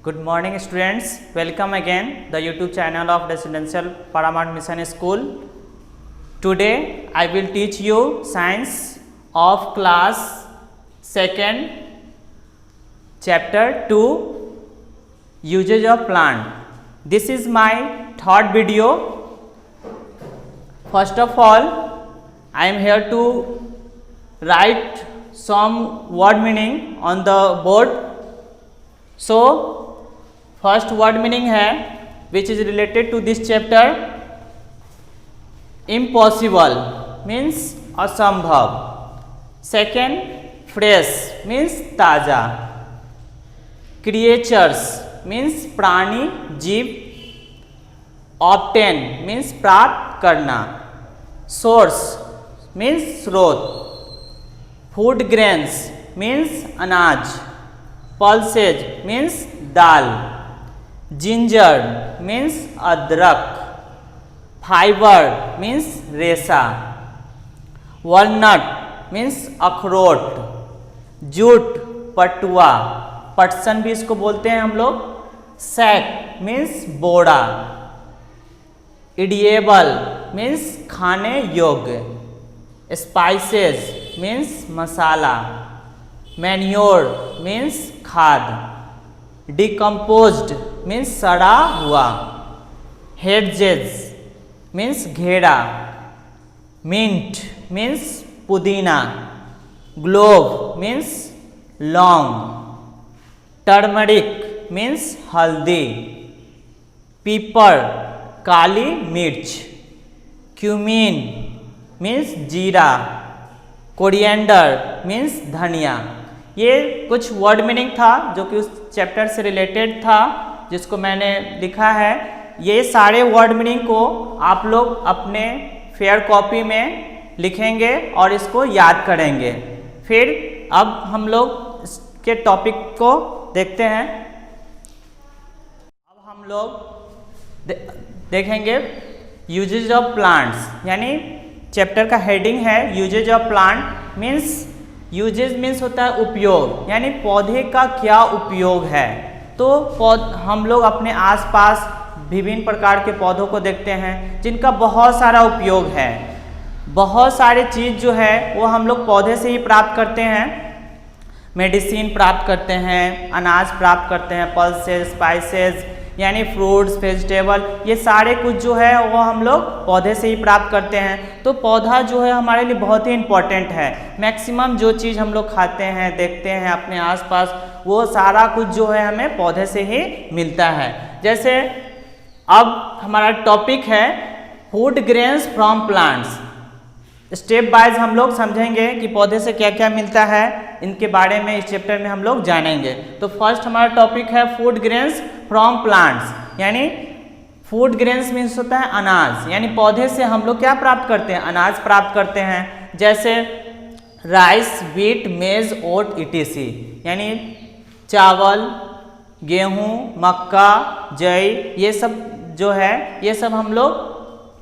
Good morning students, welcome again the YouTube channel of Residential Paramount Mission School. Today I will teach you science of class 2nd chapter 2 usage of plant. This is my third video. First of all, I am here to write some word meaning on the board. So first word meaning है which is related to this chapter. Impossible means असंभव. Second, fresh means ताजा. Creatures means प्राणी जीव. Obtain means प्राप्त करना. Source means स्रोत. Food grains means अनाज. Pulses means दाल. Ginger means अदरक. Fiber means रेशा. Walnut means अखरोट. जूट पटुआ, पटसन भी इसको बोलते हैं हम लोग. Sack means बोरा. Edible means खाने योग्य. Spices means मसाला. Manure means खाद. Decomposed means सड़ा हुआ. Hedges means घेरा. Mint means पुदीना. Clove means लौंग. Turmeric means हल्दी. Pepper काली मिर्च. Cumin means जीरा. Coriander means धनिया. ये कुछ वर्ड मीनिंग था जो कि उस चैप्टर से रिलेटेड था जिसको मैंने लिखा है. ये सारे वर्ड मीनिंग को आप लोग अपने फेयर कॉपी में लिखेंगे और इसको याद करेंगे. फिर अब हम लोग इसके टॉपिक को देखते हैं. अब हम लोग देखेंगे यूजेज ऑफ प्लांट्स, यानी चैप्टर का हेडिंग है uses of plant. Means uses means होता है उपयोग, यानी पौधे का क्या उपयोग है. तो हम लोग अपने आसपास विभिन्न प्रकार के पौधों को देखते हैं जिनका बहुत सारा उपयोग है. बहुत सारी चीज़ जो है वो हम लोग पौधे से ही प्राप्त करते हैं. मेडिसिन प्राप्त करते हैं, अनाज प्राप्त करते हैं, पल्सेस, स्पाइसेस यानी फ्रूट्स, वेजिटेबल, ये सारे कुछ जो है वो हम लोग पौधे से ही प्राप्त करते हैं. तो पौधा जो है हमारे लिए बहुत ही इम्पोर्टेंट है. मैक्सिमम जो चीज़ हम लोग खाते हैं, देखते हैं अपने आसपास, वो सारा कुछ जो है हमें पौधे से ही मिलता है. जैसे अब हमारा टॉपिक है food grains from plants. Step wise हम लोग समझेंगे कि पौधे से क्या क्या मिलता है, इनके बारे में इस चैप्टर में हम लोग जानेंगे. तो फर्स्ट हमारा टॉपिक है फूड ग्रेन्स फ्रॉम प्लांट्स, यानी फूड ग्रेन्स मीन्स होता है अनाज, यानी पौधे से हम लोग क्या प्राप्त करते हैं, अनाज प्राप्त करते हैं. जैसे राइस, व्हीट, मेज, ओट etc. यानी चावल, गेहूँ, मक्का, जई, ये सब जो है ये सब हम लोग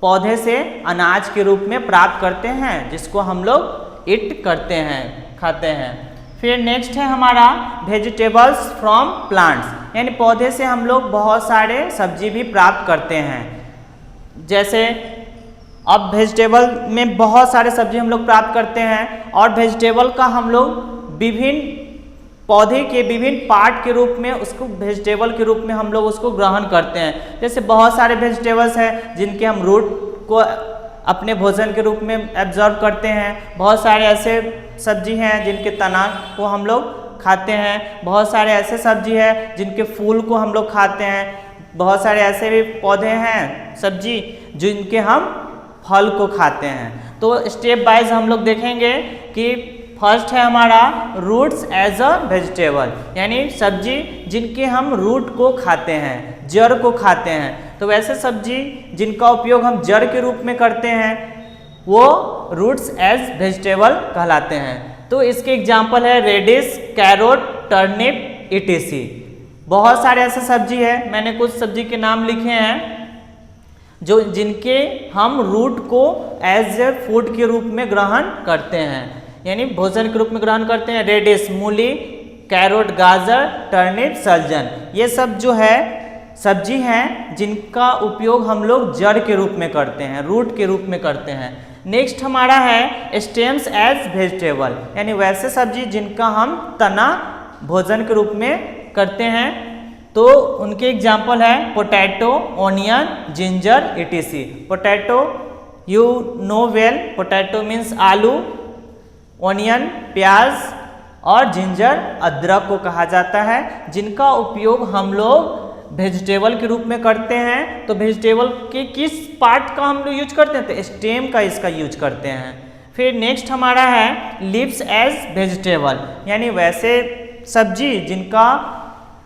पौधे से अनाज के रूप में प्राप्त करते हैं, जिसको हम लोग ईट करते हैं, खाते हैं. फिर नेक्स्ट है हमारा वेजिटेबल्स फ्रॉम प्लांट्स, यानी पौधे से हम लोग बहुत सारे सब्जी भी प्राप्त करते हैं. जैसे अब वेजिटेबल में बहुत सारे सब्जी हम लोग प्राप्त करते हैं और वेजिटेबल का हम लोग विभिन्न पौधे के विभिन्न पार्ट के रूप में उसको वेजिटेबल के रूप में हम लोग उसको ग्रहण करते हैं. जैसे बहुत सारे वेजिटेबल्स हैं जिनके हम रूट को अपने भोजन के रूप में एब्जॉर्ब करते हैं. बहुत सारे ऐसे सब्जी हैं जिनके तना को हम लोग खाते हैं. बहुत सारे ऐसे सब्जी हैं जिनके फूल को हम लोग खाते हैं. बहुत सारे ऐसे भी पौधे हैं, सब्जी, जिनके हम फल को खाते हैं. तो स्टेप वाइज हम लोग देखेंगे कि फर्स्ट है हमारा रूट्स एज अ वेजिटेबल, यानी सब्जी जिनके हम रूट को खाते हैं, जड़ को खाते हैं. तो वैसे सब्जी जिनका उपयोग हम जड़ के रूप में करते हैं वो रूट्स एज वेजिटेबल कहलाते हैं. तो इसके एग्जाम्पल है रेडिश, कैरोट, टर्निप etc. बहुत सारे ऐसे सब्जी है, मैंने कुछ सब्जी के नाम लिखे हैं जो जिनके हम रूट को एज ए फूड के रूप में ग्रहण करते हैं, यानी भोजन के रूप में ग्रहण करते हैं. रेडिश मूली, कैरोट, गाजर, टर्निप, सलजन, ये सब जो है सब्जी हैं जिनका उपयोग हम लोग जड़ के रूप में करते हैं, रूट के रूप में करते हैं। नेक्स्ट हमारा है स्टेम्स एज वेजिटेबल, यानी वैसे सब्जी जिनका हम तना भोजन के रूप में करते हैं। तो उनके एग्जाम्पल है potato, onion, ginger, etc। Potato you know well, potato means आलू, ऑनियन प्याज और जिंजर अदरक को कहा जाता है, जिनका उपयोग हम लोग वेजिटेबल के रूप में करते हैं। तो वेजिटेबल के किस पार्ट का हम लोग यूज करते हैं? तो स्टेम का इसका यूज करते हैं। फिर नेक्स्ट हमारा है लीव्स एज वेजिटेबल, यानी वैसे सब्जी जिनका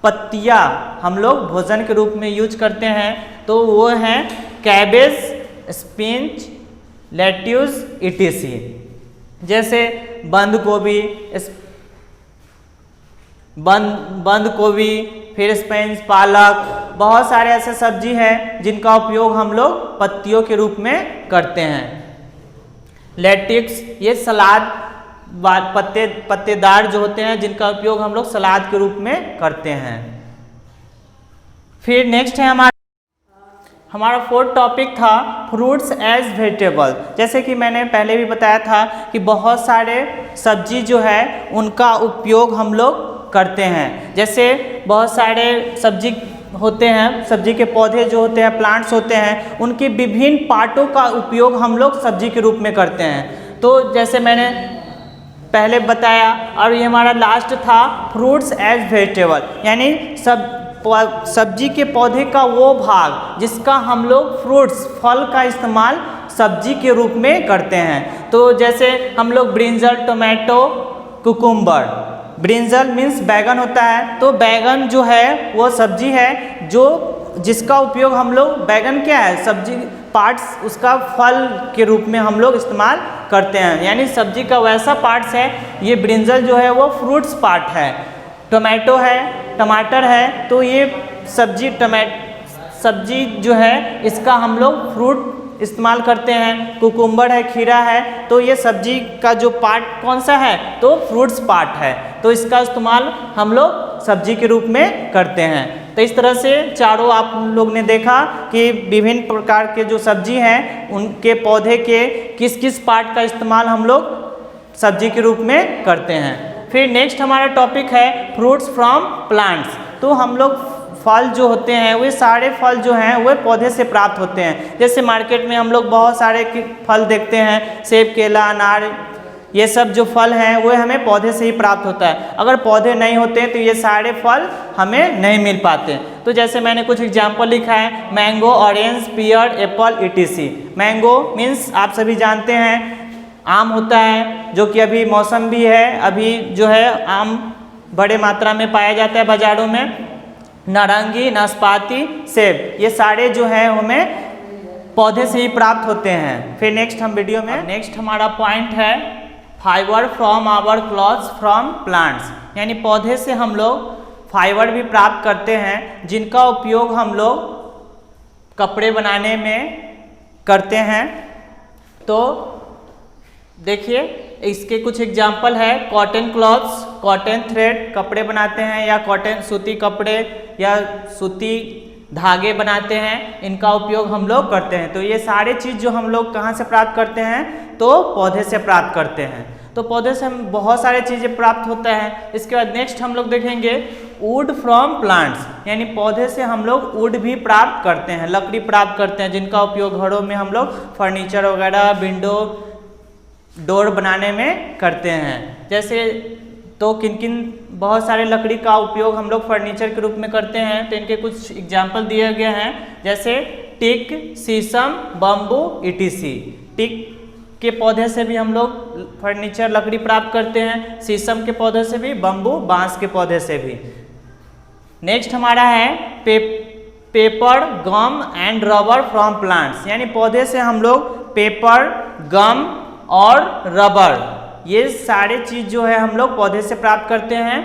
पत्तियां हम लोग भोजन के रूप में यूज करते हैं। तो वो हैं कैबेज, स्पिनच, लेट्यूस, etc। जैसे बंद गोभी, फिर स्पिनच, पालक, बहुत सारे ऐसे सब्जी हैं जिनका उपयोग हम लोग पत्तियों के रूप में करते हैं। लेट्यूस ये सलाद पत्तेदार जो होते हैं जिनका उपयोग हम लोग सलाद के रूप में करते हैं। फिर नेक्स्ट है हमारा फोर्थ टॉपिक था फ्रूट्स एज वेजिटेबल। जैसे कि मैंने पहले भी बताया था कि बहुत सारे सब्जी जो है उनका उपयोग हम लोग करते हैं। जैसे बहुत सारे सब्जी होते हैं, सब्जी के पौधे जो होते हैं, प्लांट्स होते हैं, उनके विभिन्न पार्टों का उपयोग हम लोग सब्जी के रूप में करते हैं। तो जैसे मैंने पहले बताया, और ये हमारा लास्ट था फ्रूट्स एज वेजिटेबल, यानी सब्जी के पौधे का वो भाग जिसका हम लोग फ्रूट्स फल का इस्तेमाल सब्जी के रूप में करते हैं। तो जैसे हम लोग brinjal, tomato, cucumber, brinjal means बैगन होता है, तो बैगन जो है वो सब्जी है जिसका उपयोग हम लोग, बैगन क्या है? सब्जी पार्ट्स, उसका फल के रूप में हम लोग इस्तेमाल करते हैं, यानी सब्जी का वैसा पार्ट्स है। ये ब्रिंजल जो है वो फ्रूट्स पार्ट है। टोमेटो है, टमाटर है, तो ये सब्जी जो है इसका हम लोग फ्रूट इस्तेमाल करते हैं। कुकुम्बर है, खीरा है, तो ये सब्जी का जो पार्ट कौन सा है? तो फ्रूट्स पार्ट है, तो इसका इस्तेमाल हम लोग सब्जी के रूप में करते हैं। तो इस तरह से चारों आप लोग ने देखा कि विभिन्न प्रकार के जो सब्जी हैं उनके पौधे के किस किस पार्ट का इस्तेमाल हम लोग सब्जी के रूप में करते हैं। फिर नेक्स्ट हमारा टॉपिक है फ्रूट्स फ्रॉम प्लांट्स। तो हम लोग फल जो होते हैं, वे सारे फल जो हैं वे पौधे से प्राप्त होते हैं। जैसे मार्केट में हम लोग बहुत सारे फल देखते हैं, सेब, केला, अनार, ये सब जो फल हैं वो हमें पौधे से ही प्राप्त होता है। अगर पौधे नहीं होते तो ये सारे फल हमें नहीं मिल पाते। तो जैसे मैंने कुछ एग्जाम्पल लिखा है, मैंगो, ऑरेंज, पियर, एप्पल, etc। मैंगो मीन्स आप सभी जानते हैं आम होता है, जो कि अभी मौसम भी है, अभी जो है आम बड़े मात्रा में पाया जाता है बाज़ारों में। नारंगी, नाशपाती, सेब, ये सारे जो हैं हमें पौधे से ही प्राप्त होते हैं। फिर नेक्स्ट हम वीडियो में नेक्स्ट हमारा पॉइंट है fibre from our clothes from plants, यानी पौधे से हम लोग फाइबर भी प्राप्त करते हैं जिनका उपयोग हम लोग कपड़े बनाने में करते हैं। तो देखिए इसके कुछ एग्जाम्पल है, कॉटन क्लॉथ्स, कॉटन थ्रेड, कपड़े बनाते हैं, या कॉटन सूती कपड़े या सूती धागे बनाते हैं, इनका उपयोग हम लोग करते हैं। तो ये सारे चीज़ जो हम लोग कहाँ से प्राप्त करते हैं? तो पौधे से प्राप्त करते हैं। तो पौधे से हम बहुत सारे चीज़ें प्राप्त होता है। इसके बाद नेक्स्ट हम लोग देखेंगे वुड फ्रॉम प्लांट्स, यानी पौधे से हम लोग वुड भी प्राप्त करते हैं, लकड़ी प्राप्त करते हैं, जिनका उपयोग घरों में हम लोग फर्नीचर वगैरह, विंडो, डोर बनाने में करते हैं। जैसे तो किन किन बहुत सारे लकड़ी का उपयोग हम लोग फर्नीचर के रूप में करते हैं, तो इनके कुछ एग्जाम्पल दिए गए हैं। जैसे टीक, शीशम, बम्बू, etc। टीक के पौधे से भी हम लोग फर्नीचर लकड़ी प्राप्त करते हैं, शीशम के पौधे से भी, बम्बू बांस के पौधे से भी। नेक्स्ट हमारा है paper, gum and rubber from plants, यानी पौधे से हम लोग पेपर, गम और रबर, ये सारे चीज़ जो है हम लोग पौधे से प्राप्त करते हैं।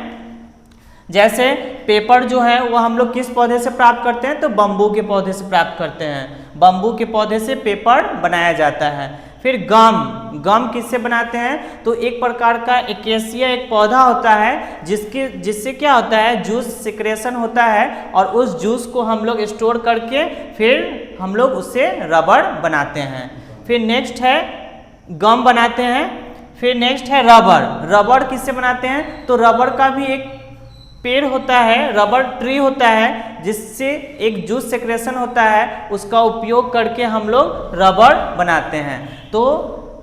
जैसे पेपर जो है वो हम लोग किस पौधे से प्राप्त करते हैं? तो बम्बू के पौधे से प्राप्त करते हैं। बम्बू के पौधे से पेपर बनाया जाता है। फिर गम किससे बनाते हैं? तो एक प्रकार का एकेसिया एक पौधा होता है जिससे क्या होता है, जूस सिक्रेशन होता है, और उस जूस को हम लोग स्टोर करके फिर हम लोग उससे रबड़ बनाते हैं। फिर नेक्स्ट है गम बनाते हैं। फिर नेक्स्ट है रबड़ किससे बनाते हैं? तो रबड़ का भी एक पेड़ होता है, रबड़ ट्री होता है, जिससे एक जूस सेक्रेशन होता है, उसका उपयोग करके हम लोग रबड़ बनाते हैं। तो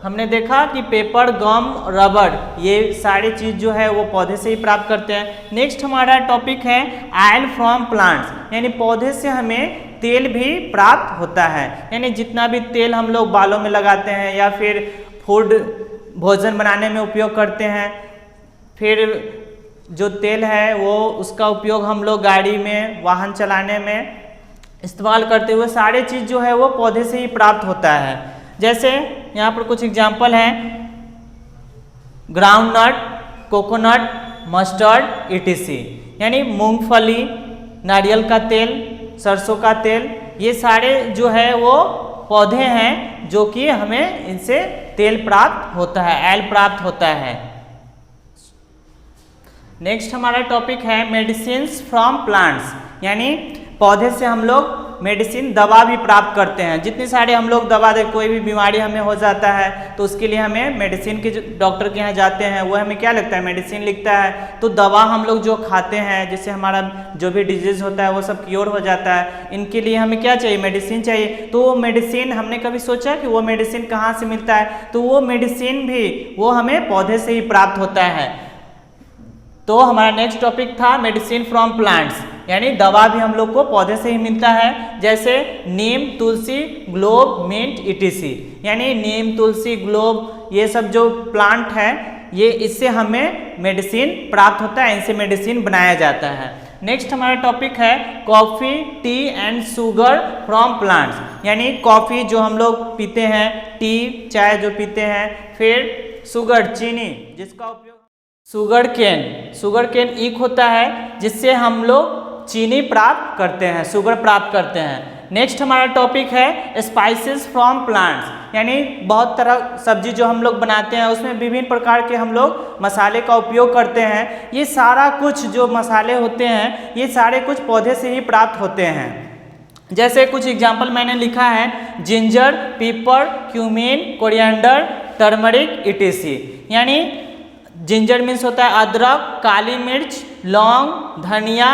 हमने देखा कि पेपर, गम, रबड़ ये सारी चीज़ जो है वो पौधे से ही प्राप्त करते हैं। नेक्स्ट हमारा टॉपिक है ऑयल फ्रॉम प्लांट्स, यानी पौधे से हमें तेल भी प्राप्त होता है। यानी जितना भी तेल हम लोग बालों में लगाते हैं या फिर फूड भोजन बनाने में उपयोग करते हैं, फिर जो तेल है वो उसका उपयोग हम लोग गाड़ी में, वाहन चलाने में इस्तेमाल करते हुए सारे चीज़ जो है वो पौधे से ही प्राप्त होता है। जैसे यहाँ पर कुछ एग्जाम्पल हैं, groundnut, coconut, mustard etc, यानी मूंगफली, नारियल का तेल, सरसों का तेल, ये सारे जो है वो पौधे हैं जो कि हमें इनसे तेल प्राप्त होता है, ऑयल प्राप्त होता है। नेक्स्ट हमारा टॉपिक है मेडिसिन्स फ्रॉम प्लांट्स, यानी पौधे से हम लोग मेडिसिन, दवा भी प्राप्त करते हैं। जितनी सारे हम लोग दवा दे, कोई भी बीमारी हमें हो जाता है तो उसके लिए हमें मेडिसिन के डॉक्टर के यहाँ जाते हैं, वो हमें क्या लिखता है, मेडिसिन लिखता है। तो दवा हम लोग जो खाते हैं, जिससे हमारा जो भी डिजीज़ होता है वो सब क्योर हो जाता है, इनके लिए हमें क्या चाहिए, मेडिसिन चाहिए। तो वो मेडिसिन हमने कभी सोचा कि वो मेडिसिन कहाँ से मिलता है? तो वो मेडिसिन भी वो हमें पौधे से ही प्राप्त होता है। तो हमारा नेक्स्ट टॉपिक था मेडिसिन फ्रॉम प्लांट्स, यानी दवा भी हम लोग को पौधे से ही मिलता है। जैसे नीम, तुलसी, ग्लोब, मिंट etc, यानी नीम, तुलसी, ग्लोब ये सब जो प्लांट है ये इससे हमें मेडिसिन प्राप्त होता है, इनसे मेडिसिन बनाया जाता है। नेक्स्ट हमारा टॉपिक है coffee, T and sugar from plants, यानी कॉफ़ी जो हम लोग पीते हैं, टी चाय जो पीते हैं, फिर शुगर चीनी जिसका उपयोग, शुगर केन ईख होता है जिससे हम लोग चीनी प्राप्त करते हैं, शुगर प्राप्त करते हैं। नेक्स्ट हमारा टॉपिक है स्पाइसेस फ्रॉम प्लांट्स, यानी बहुत तरह सब्जी जो हम लोग बनाते हैं उसमें विभिन्न प्रकार के हम लोग मसाले का उपयोग करते हैं। ये सारा कुछ जो मसाले होते हैं ये सारे कुछ पौधे से ही प्राप्त होते हैं। जैसे कुछ एग्जाम्पल मैंने लिखा है, जिंजर, पीपर, क्यूमीन, कोरिएंडर, टर्मरिक etc, यानी जिंजर मीन्स होता है अदरक, काली मिर्च, लौंग, धनिया,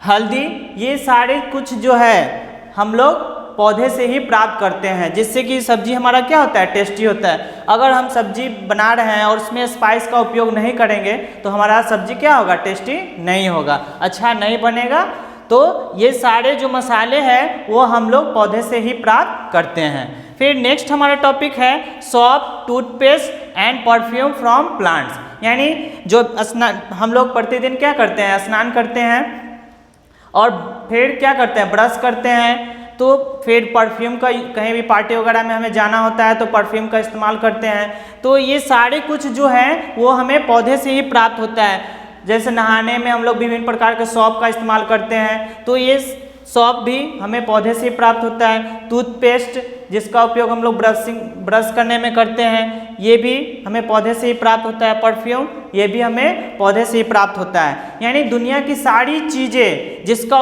हल्दी, ये सारे कुछ जो है हम लोग पौधे से ही प्राप्त करते हैं, जिससे कि सब्जी हमारा क्या होता है, टेस्टी होता है। अगर हम सब्जी बना रहे हैं और उसमें स्पाइस का उपयोग नहीं करेंगे तो हमारा सब्जी क्या होगा, टेस्टी नहीं होगा, अच्छा नहीं बनेगा। तो ये सारे जो मसाले हैं वो हम लोग पौधे से ही प्राप्त करते हैं। फिर नेक्स्ट हमारा टॉपिक है shop, toothpaste and perfume from plants, यानी जो स्नान हम लोग प्रतिदिन क्या करते हैं, स्नान करते हैं और फिर क्या करते हैं, ब्रश करते हैं। तो फिर परफ्यूम का, कहीं भी पार्टी वगैरह में हमें जाना होता है तो परफ्यूम का इस्तेमाल करते हैं। तो ये सारे कुछ जो हैं वो हमें पौधे से ही प्राप्त होता है। जैसे नहाने में हम लोग विभिन्न प्रकार के सॉप का इस्तेमाल करते हैं, तो ये सॉप भी हमें पौधे से प्राप्त होता है। टूथपेस्ट जिसका उपयोग हम लोग ब्रश करने में करते हैं, ये भी हमें पौधे से ही प्राप्त होता है। परफ्यूम ये भी हमें पौधे से ही प्राप्त होता है। यानी दुनिया की सारी चीज़ें जिसका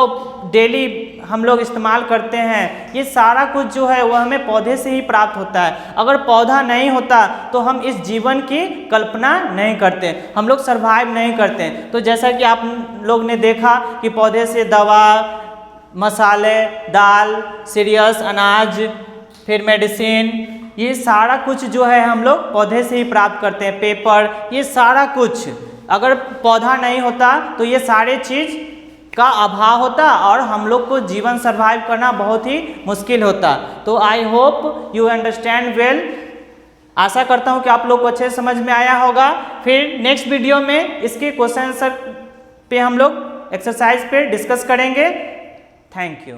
डेली हम लोग इस्तेमाल करते हैं, ये सारा कुछ जो है वो हमें पौधे से ही प्राप्त होता है। अगर पौधा नहीं होता तो हम इस जीवन की कल्पना नहीं करते, हम लोग सर्वाइव नहीं करते। तो जैसा कि आप लोग ने देखा कि पौधे से दवा, मसाले, दाल, सीरियल्स, अनाज, फिर मेडिसिन, ये सारा कुछ जो है हम लोग पौधे से ही प्राप्त करते हैं। पेपर, ये सारा कुछ, अगर पौधा नहीं होता तो ये सारे चीज़ का अभाव होता और हम लोग को जीवन सर्वाइव करना बहुत ही मुश्किल होता। तो I hope you understand well. आशा करता हूँ कि आप लोग को अच्छे समझ में आया होगा। फिर नेक्स्ट वीडियो में इसके क्वेश्चन आंसर पे हम लोग एक्सरसाइज पे डिस्कस करेंगे। Thank you.